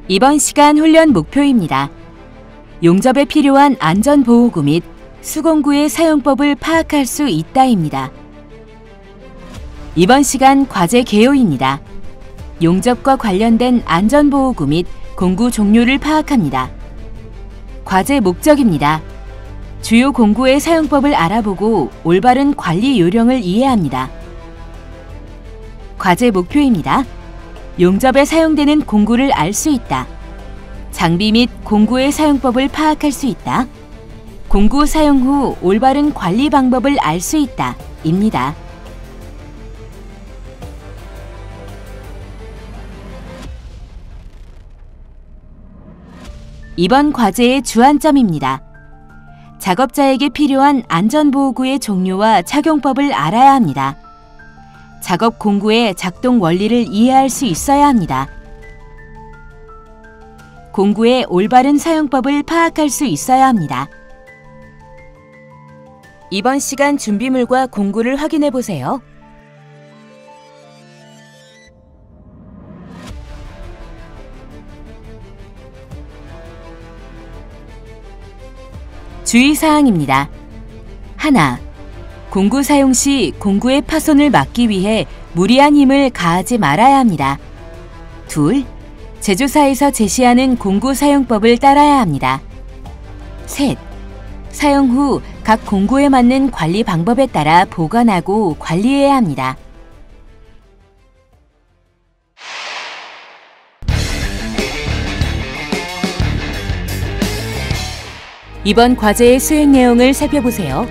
이번 시간 훈련 목표입니다. 용접에 필요한 안전보호구 및 수공구의 사용법을 파악할 수 있다입니다. 이번 시간 과제 개요입니다. 용접과 관련된 안전보호구 및 공구 종류를 파악합니다. 과제 목적입니다. 주요 공구의 사용법을 알아보고 올바른 관리 요령을 이해합니다. 과제 목표입니다. 용접에 사용되는 공구를 알 수 있다. 장비 및 공구의 사용법을 파악할 수 있다. 공구 사용 후 올바른 관리 방법을 알 수 있다. 입니다. 이번 과제의 주안점입니다. 작업자에게 필요한 안전보호구의 종류와 착용법을 알아야 합니다. 작업 공구의 작동 원리를 이해할 수 있어야 합니다. 공구의 올바른 사용법을 파악할 수 있어야 합니다. 이번 시간 준비물과 공구를 확인해 보세요. 주의사항입니다. 하나, 공구 사용 시 공구의 파손을 막기 위해 무리한 힘을 가하지 말아야 합니다. 둘, 제조사에서 제시하는 공구 사용법을 따라야 합니다. 셋, 사용 후 각 공구에 맞는 관리 방법에 따라 보관하고 관리해야 합니다. 이번 과제의 수행 내용을 살펴보세요.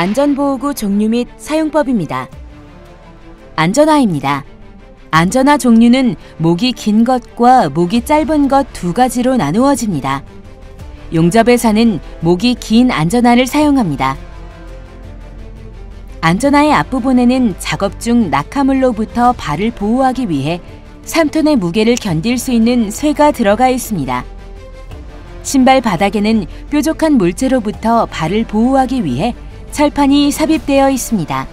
안전보호구 종류 및 사용법입니다. 안전화입니다. 안전화 종류는 목이 긴 것과 목이 짧은 것 두 가지로 나누어집니다. 용접회사는 목이 긴 안전화를 사용합니다. 안전화의 앞부분에는 작업 중 낙하물로부터 발을 보호하기 위해 3톤의 무게를 견딜 수 있는 쇠가 들어가 있습니다. 신발 바닥에는 뾰족한 물체로부터 발을 보호하기 위해 철판이 삽입되어 있습니다.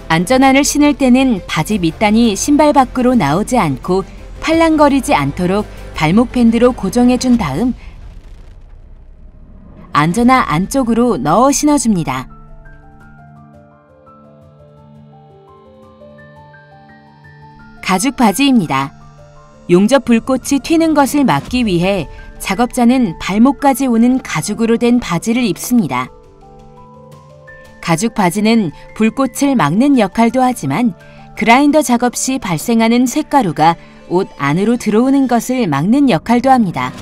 안전화를 신을 때는 바지 밑단이 신발 밖으로 나오지 않고 팔랑거리지 않도록 발목 밴드로 고정해 준 다음 안전화 안쪽으로 넣어 신어줍니다. 가죽 바지입니다. 용접 불꽃이 튀는 것을 막기 위해 작업자는 발목까지 오는 가죽으로 된 바지를 입습니다. 가죽 바지는 불꽃을 막는 역할도 하지만 그라인더 작업 시 발생하는 쇳가루가 옷 안으로 들어오는 것을 막는 역할도 합니다.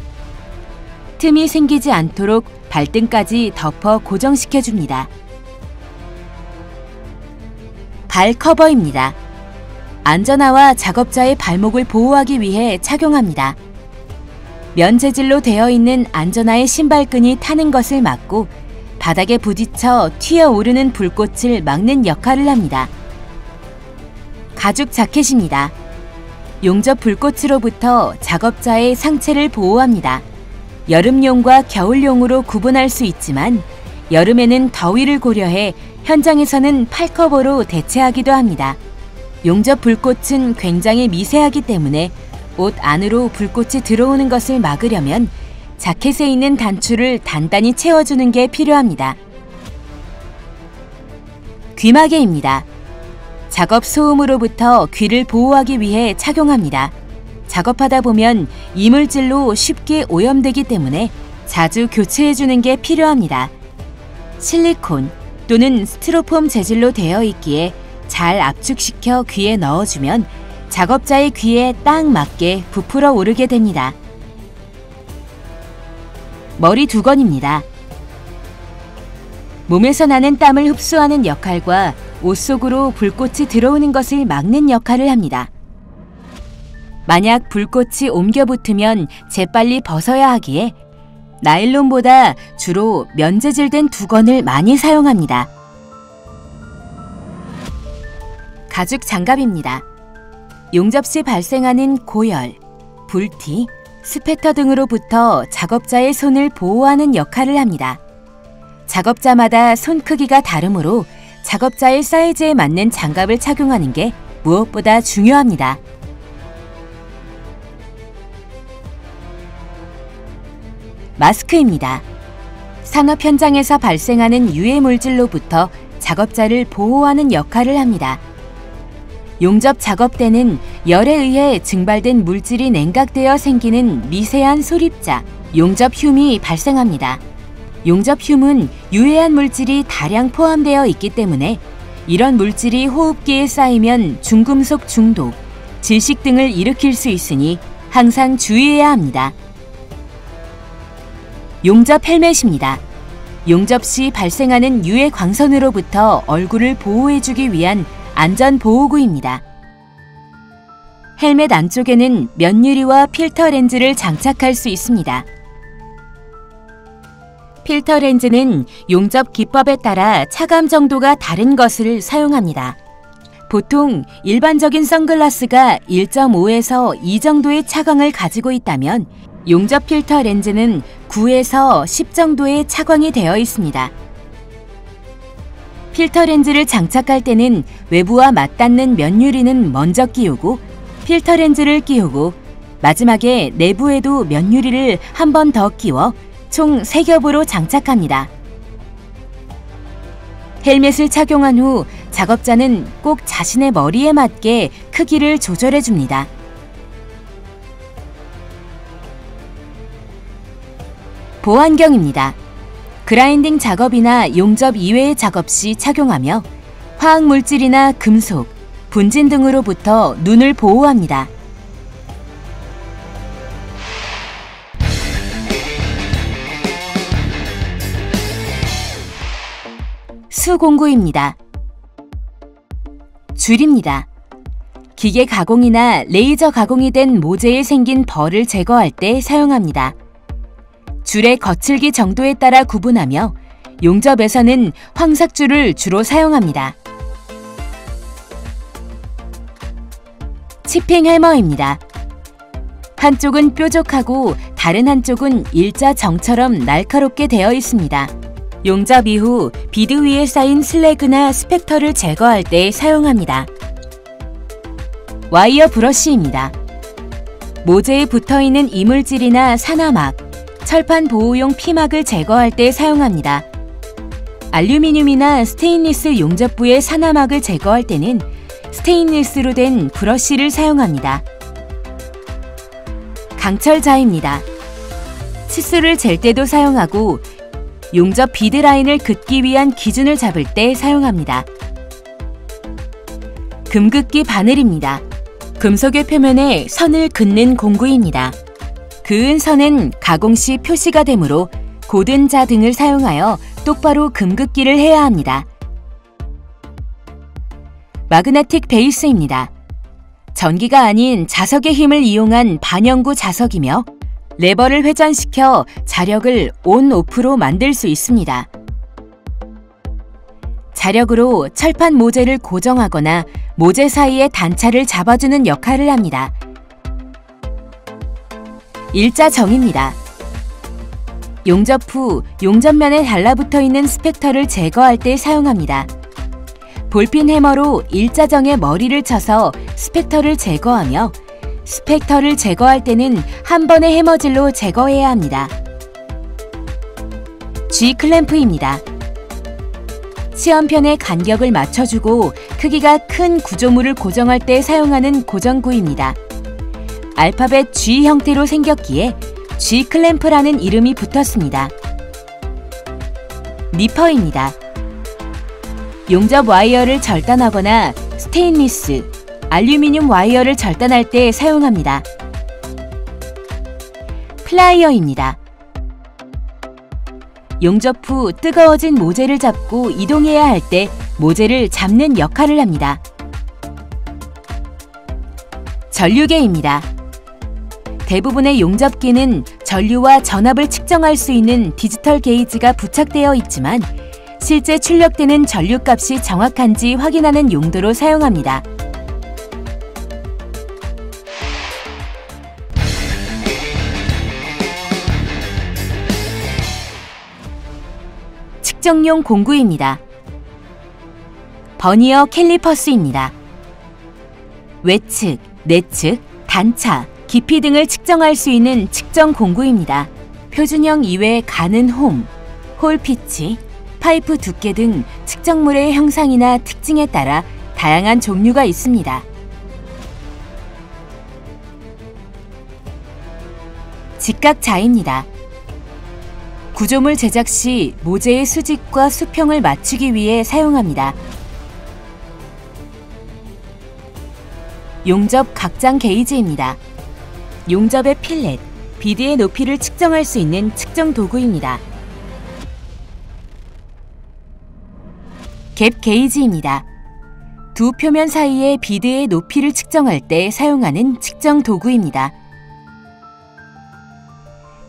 틈이 생기지 않도록 발등까지 덮어 고정시켜줍니다. 발 커버입니다. 안전화와 작업자의 발목을 보호하기 위해 착용합니다. 면 재질로 되어 있는 안전화의 신발끈이 타는 것을 막고 바닥에 부딪혀 튀어오르는 불꽃을 막는 역할을 합니다. 가죽 자켓입니다. 용접 불꽃으로부터 작업자의 상체를 보호합니다. 여름용과 겨울용으로 구분할 수 있지만 여름에는 더위를 고려해 현장에서는 팔커버로 대체하기도 합니다. 용접 불꽃은 굉장히 미세하기 때문에 옷 안으로 불꽃이 들어오는 것을 막으려면 자켓에 있는 단추를 단단히 채워주는 게 필요합니다. 귀마개입니다. 작업 소음으로부터 귀를 보호하기 위해 착용합니다. 작업하다 보면 이물질로 쉽게 오염되기 때문에 자주 교체해주는 게 필요합니다. 실리콘 또는 스티로폼 재질로 되어 있기에 잘 압축시켜 귀에 넣어주면 작업자의 귀에 딱 맞게 부풀어 오르게 됩니다. 머리 두건입니다. 몸에서 나는 땀을 흡수하는 역할과 옷 속으로 불꽃이 들어오는 것을 막는 역할을 합니다. 만약 불꽃이 옮겨 붙으면 재빨리 벗어야 하기에 나일론보다 주로 면재질된 두건을 많이 사용합니다. 가죽 장갑입니다. 용접 시 발생하는 고열, 불티, 스펙터 등으로부터 작업자의 손을 보호하는 역할을 합니다. 작업자마다 손 크기가 다르므로 작업자의 사이즈에 맞는 장갑을 착용하는 게 무엇보다 중요합니다. 마스크입니다. 산업 현장에서 발생하는 유해 물질로부터 작업자를 보호하는 역할을 합니다. 용접 작업 때는 열에 의해 증발된 물질이 냉각되어 생기는 미세한 소립자, 용접흉이 발생합니다. 용접흉은 유해한 물질이 다량 포함되어 있기 때문에 이런 물질이 호흡기에 쌓이면 중금속 중독, 질식 등을 일으킬 수 있으니 항상 주의해야 합니다. 용접 헬멧입니다. 용접 시 발생하는 유해 광선으로부터 얼굴을 보호해주기 위한 안전보호구입니다. 헬멧 안쪽에는 면유리와 필터 렌즈를 장착할 수 있습니다. 필터 렌즈는 용접 기법에 따라 차감 정도가 다른 것을 사용합니다. 보통 일반적인 선글라스가 1.5에서 2 정도의 차광을 가지고 있다면 용접 필터 렌즈는 9에서 10 정도의 차광이 되어 있습니다. 필터 렌즈를 장착할 때는 외부와 맞닿는 면유리는 먼저 끼우고 필터 렌즈를 끼우고 마지막에 내부에도 면유리를 한 번 더 끼워 총 3겹으로 장착합니다. 헬멧을 착용한 후 작업자는 꼭 자신의 머리에 맞게 크기를 조절해 줍니다. 보안경입니다. 그라인딩 작업이나 용접 이외의 작업 시 착용하며 화학물질이나 금속, 분진 등으로부터 눈을 보호합니다. 수공구입니다. 줄입니다. 기계 가공이나 레이저 가공이 된 모재에 생긴 벌을 제거할 때 사용합니다. 줄의 거칠기 정도에 따라 구분하며 용접에서는 황삭줄을 주로 사용합니다. 치핑 해머입니다. 한쪽은 뾰족하고 다른 한쪽은 일자정처럼 날카롭게 되어 있습니다. 용접 이후 비드 위에 쌓인 슬래그나 스펙터를 제거할 때 사용합니다. 와이어 브러쉬입니다. 모재에 붙어있는 이물질이나 산화막, 철판 보호용 피막을 제거할 때 사용합니다. 알루미늄이나 스테인리스 용접부의 산화막을 제거할 때는 스테인리스로 된 브러쉬를 사용합니다. 강철자입니다. 치수를 잴 때도 사용하고 용접 비드 라인을 긋기 위한 기준을 잡을 때 사용합니다. 금긋기 바늘입니다. 금속의 표면에 선을 긋는 공구입니다. 그은 선은 가공 시 표시가 되므로 고든 자 등을 사용하여 똑바로 금긋기를 해야 합니다. 마그네틱 베이스입니다. 전기가 아닌 자석의 힘을 이용한 반영구 자석이며 레버를 회전시켜 자력을 온-오프로 만들 수 있습니다. 자력으로 철판 모재를 고정하거나 모재 사이의 단차를 잡아주는 역할을 합니다. 일자정입니다. 용접 후 용접면에 달라붙어 있는 스펙터를 제거할 때 사용합니다. 볼핀 해머로 일자정에 머리를 쳐서 스펙터를 제거하며 스펙터를 제거할 때는 한 번의 해머질로 제거해야 합니다. G클램프입니다. 시험편의 간격을 맞춰주고 크기가 큰 구조물을 고정할 때 사용하는 고정구입니다. 알파벳 G 형태로 생겼기에 G클램프라는 이름이 붙었습니다. 니퍼입니다. 용접 와이어를 절단하거나 스테인리스, 알루미늄 와이어를 절단할 때 사용합니다. 플라이어입니다. 용접 후 뜨거워진 모재를 잡고 이동해야 할 때 모재를 잡는 역할을 합니다. 전류계입니다. 대부분의 용접기는 전류와 전압을 측정할 수 있는 디지털 게이지가 부착되어 있지만 실제 출력되는 전류값이 정확한지 확인하는 용도로 사용합니다. 측정용 공구입니다. 버니어 캘리퍼스입니다. 외측, 내측, 단차, 깊이 등을 측정할 수 있는 측정 공구입니다. 표준형 이외 가는 홀 피치, 파이프 두께 등 측정물의 형상이나 특징에 따라 다양한 종류가 있습니다. 직각자입니다. 구조물 제작 시 모재의 수직과 수평을 맞추기 위해 사용합니다. 용접 각장 게이지입니다. 용접의 필렛, 비드의 높이를 측정할 수 있는 측정 도구입니다. 갭 게이지입니다. 두 표면 사이의 비드의 높이를 측정할 때 사용하는 측정 도구입니다.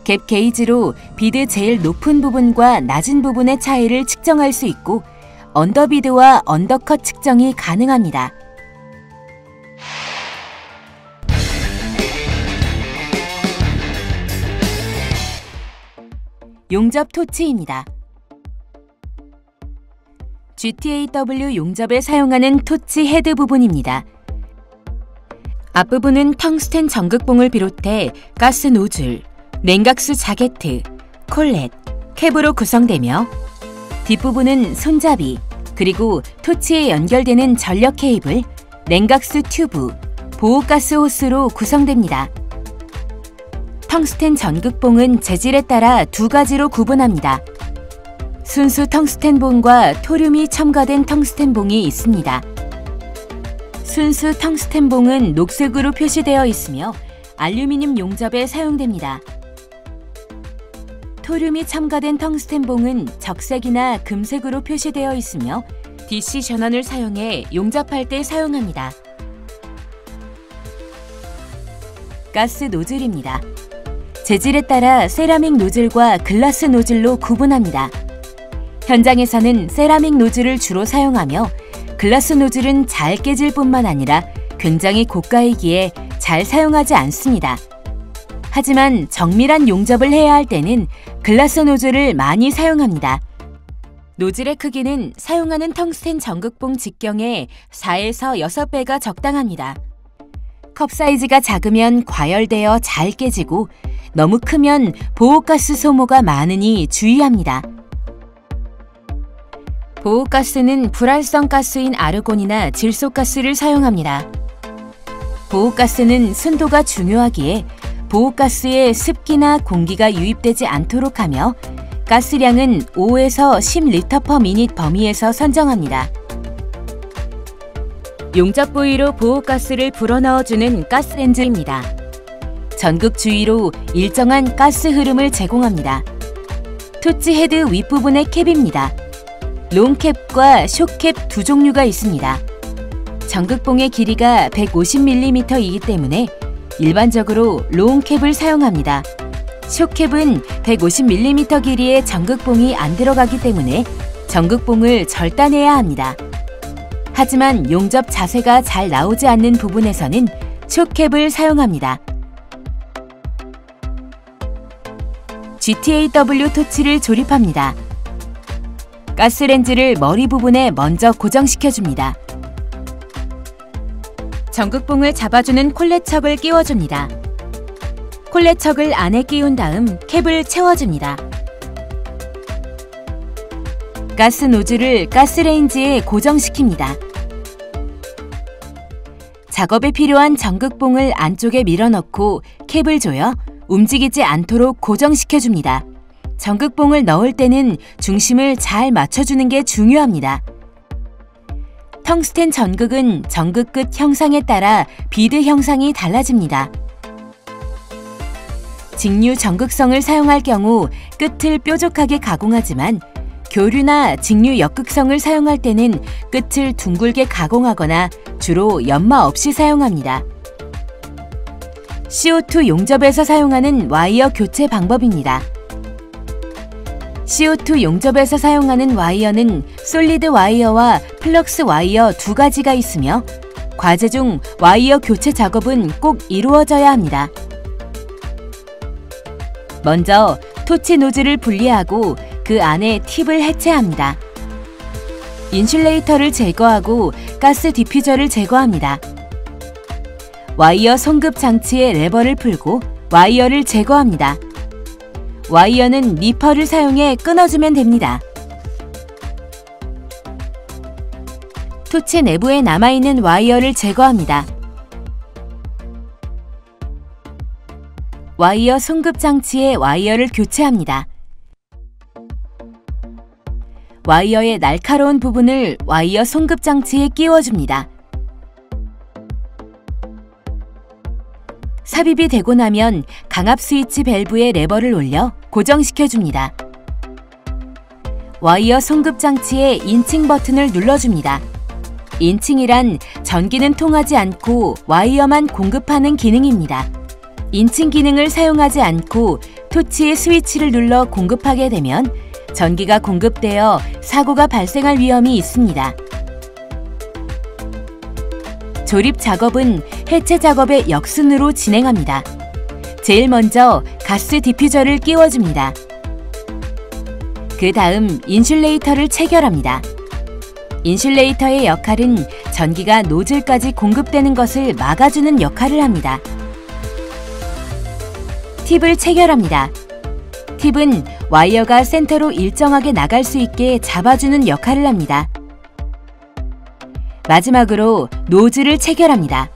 갭 게이지로 비드 제일 높은 부분과 낮은 부분의 차이를 측정할 수 있고 언더비드와 언더컷 측정이 가능합니다. 용접 토치입니다. GTAW 용접에 사용하는 토치 헤드 부분입니다. 앞부분은 텅스텐 전극봉을 비롯해 가스 노즐, 냉각수 자게트, 콜렛, 캡으로 구성되며 뒷부분은 손잡이, 그리고 토치에 연결되는 전력 케이블, 냉각수 튜브, 보호가스 호스로 구성됩니다. 텅스텐 전극봉은 재질에 따라 두 가지로 구분합니다. 순수 텅스텐봉과 토륨이 첨가된 텅스텐봉이 있습니다. 순수 텅스텐봉은 녹색으로 표시되어 있으며 알루미늄 용접에 사용됩니다. 토륨이 첨가된 텅스텐봉은 적색이나 금색으로 표시되어 있으며 DC 전원을 사용해 용접할 때 사용합니다. 가스 노즐입니다. 재질에 따라 세라믹 노즐과 글라스 노즐로 구분합니다. 현장에서는 세라믹 노즐을 주로 사용하며 글라스 노즐은 잘 깨질 뿐만 아니라 굉장히 고가이기에 잘 사용하지 않습니다. 하지만 정밀한 용접을 해야 할 때는 글라스 노즐을 많이 사용합니다. 노즐의 크기는 사용하는 텅스텐 전극봉 직경의 4에서 6배가 적당합니다. 컵 사이즈가 작으면 과열되어 잘 깨지고 너무 크면 보호가스 소모가 많으니 주의합니다. 보호가스는 불활성 가스인 아르곤이나 질소가스를 사용합니다. 보호가스는 순도가 중요하기에 보호가스에 습기나 공기가 유입되지 않도록 하며 가스량은 5에서 10L/min 범위에서 선정합니다. 용접 부위로 보호가스를 불어넣어주는 가스렌즈입니다. 전극 주위로 일정한 가스 흐름을 제공합니다. 토치 헤드 윗부분의 캡입니다. 롱캡과 숏캡 두 종류가 있습니다. 전극봉의 길이가 150mm이기 때문에 일반적으로 롱캡을 사용합니다. 숏캡은 150mm 길이의 전극봉이 안 들어가기 때문에 전극봉을 절단해야 합니다. 하지만 용접 자세가 잘 나오지 않는 부분에서는 숏캡을 사용합니다. GTAW 토치를 조립합니다. 가스렌즈를 머리 부분에 먼저 고정시켜줍니다. 전극봉을 잡아주는 콜렛척을 끼워줍니다. 콜렛척을 안에 끼운 다음 캡을 채워줍니다. 가스 노즐을 가스레인지에 고정시킵니다. 작업에 필요한 전극봉을 안쪽에 밀어넣고 캡을 조여 움직이지 않도록 고정시켜줍니다. 전극봉을 넣을 때는 중심을 잘 맞춰주는 게 중요합니다. 텅스텐 전극은 전극 끝 형상에 따라 비드 형상이 달라집니다. 직류 전극성을 사용할 경우 끝을 뾰족하게 가공하지만 교류나 직류 역극성을 사용할 때는 끝을 둥글게 가공하거나 주로 연마 없이 사용합니다. CO2 용접에서 사용하는 와이어 교체 방법입니다. CO2 용접에서 사용하는 와이어는 솔리드 와이어와 플럭스 와이어 두 가지가 있으며 과제 중 와이어 교체 작업은 꼭 이루어져야 합니다. 먼저 토치 노즐을 분리하고 그 안에 팁을 해체합니다. 인슐레이터를 제거하고 가스 디퓨저를 제거합니다. 와이어 송급 장치의 레버를 풀고 와이어를 제거합니다. 와이어는 니퍼를 사용해 끊어주면 됩니다. 토치 내부에 남아있는 와이어를 제거합니다. 와이어 송급 장치에 와이어를 교체합니다. 와이어의 날카로운 부분을 와이어 송급 장치에 끼워줍니다. 삽입이 되고 나면 강압 스위치 밸브의 레버를 올려 고정시켜줍니다. 와이어 송급 장치에 인칭 버튼을 눌러줍니다. 인칭이란 전기는 통하지 않고 와이어만 공급하는 기능입니다. 인칭 기능을 사용하지 않고 토치의 스위치를 눌러 공급하게 되면 전기가 공급되어 사고가 발생할 위험이 있습니다. 조립 작업은 해체 작업의 역순으로 진행합니다. 제일 먼저 가스 디퓨저를 끼워줍니다. 그 다음 인슐레이터를 체결합니다. 인슐레이터의 역할은 전기가 노즐까지 공급되는 것을 막아주는 역할을 합니다. 팁을 체결합니다. 팁은 와이어가 센터로 일정하게 나갈 수 있게 잡아주는 역할을 합니다. 마지막으로 노즐을 체결합니다.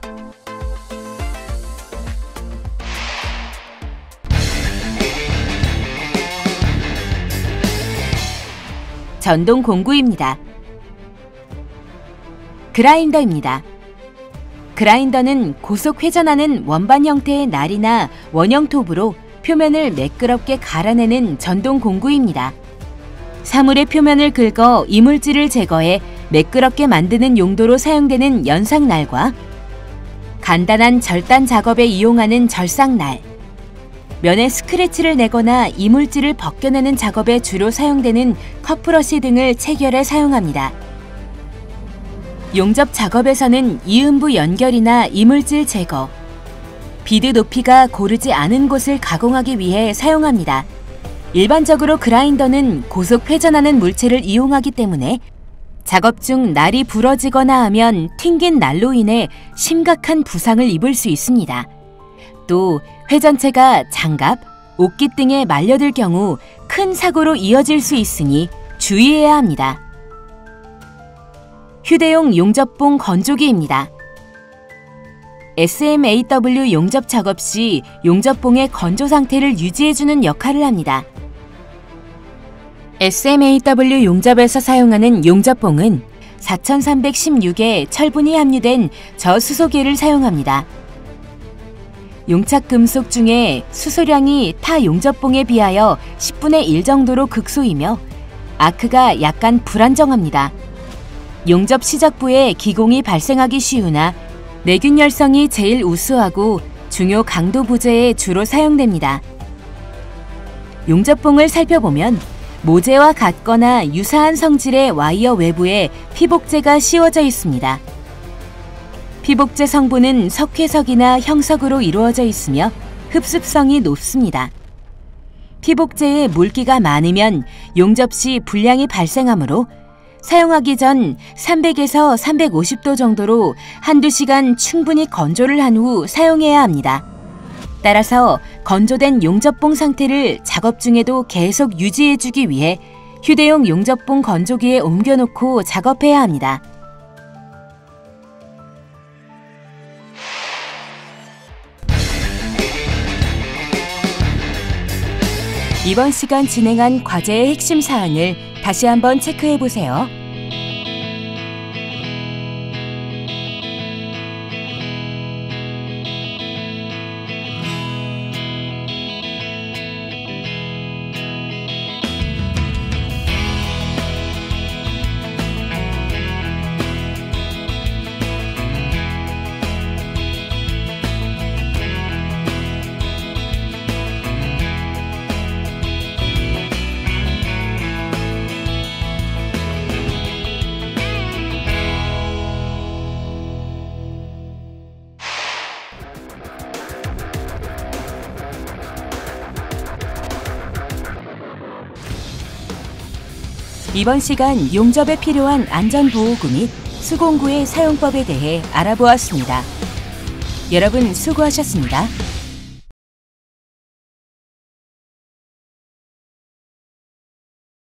전동 공구입니다. 그라인더입니다. 그라인더는 고속 회전하는 원반 형태의 날이나 원형 톱으로 표면을 매끄럽게 갈아내는 전동 공구입니다. 사물의 표면을 긁어 이물질을 제거해 매끄럽게 만드는 용도로 사용되는 연상날과 간단한 절단 작업에 이용하는 절삭날, 면에 스크래치를 내거나 이물질을 벗겨내는 작업에 주로 사용되는 컷브러시 등을 체결해 사용합니다. 용접 작업에서는 이음부 연결이나 이물질 제거, 비드 높이가 고르지 않은 곳을 가공하기 위해 사용합니다. 일반적으로 그라인더는 고속 회전하는 물체를 이용하기 때문에 작업 중 날이 부러지거나 하면 튕긴 날로 인해 심각한 부상을 입을 수 있습니다. 또 회전체가 장갑, 옷깃 등에 말려들 경우 큰 사고로 이어질 수 있으니 주의해야 합니다. 휴대용 용접봉 건조기입니다. SMAW 용접 작업 시 용접봉의 건조 상태를 유지해주는 역할을 합니다. SMAW 용접에서 사용하는 용접봉은 4316의 철분이 함유된 저수소계를 사용합니다. 용착 금속 중에 수소량이 타 용접봉에 비하여 10분의 1 정도로 극소이며 아크가 약간 불안정합니다. 용접 시작부에 기공이 발생하기 쉬우나 내균 열성이 제일 우수하고 중요 강도 부재에 주로 사용됩니다. 용접봉을 살펴보면 모재와 같거나 유사한 성질의 와이어 외부에 피복제가 씌워져 있습니다. 피복제 성분은 석회석이나 형석으로 이루어져 있으며 흡습성이 높습니다. 피복제에 물기가 많으면 용접 시 불량이 발생하므로 사용하기 전 300에서 350도 정도로 한두 시간 충분히 건조를 한 후 사용해야 합니다. 따라서 건조된 용접봉 상태를 작업 중에도 계속 유지해주기 위해 휴대용 용접봉 건조기에 옮겨놓고 작업해야 합니다. 이번 시간 진행한 과제의 핵심 사항을 다시 한번 체크해 보세요. 이번 시간 용접에 필요한 안전보호구 및 수공구의 사용법에 대해 알아보았습니다. 여러분 수고하셨습니다.